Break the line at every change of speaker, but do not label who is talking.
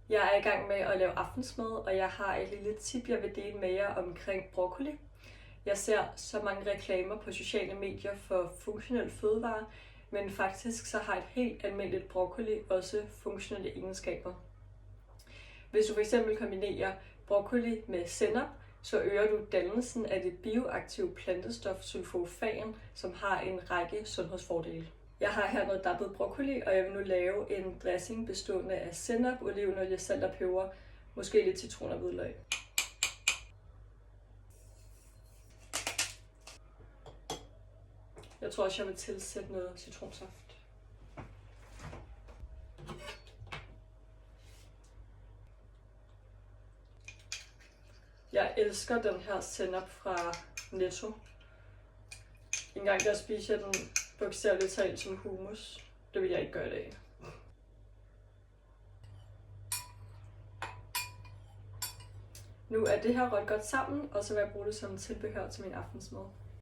Jeg er i gang med at lave aftensmad, og jeg har et lille tip, jeg vil dele med jer omkring broccoli. Jeg ser så mange reklamer på sociale medier for funktionelle fødevarer, men faktisk så har et helt almindeligt broccoli også funktionelle egenskaber. Hvis du fx kombinerer broccoli med sennep, så øger du dannelsen af det bioaktive plantestof sulforafan, som har en række sundhedsfordele. Jeg har her noget dampet broccoli, og jeg vil nu lave en dressing bestående af sennep, olivenolie, salt og peber, måske lidt citron og hvidløg. Jeg tror også, jeg vil tilsætte noget citronsaft. Jeg elsker den her sennep fra Netto. En gang der spiser jeg den bogstaveligt talt som hummus. Det vil jeg ikke gøre i dag. Nu er det her rødt godt sammen, og så vil jeg bruge det som tilbehør til min aftensmad.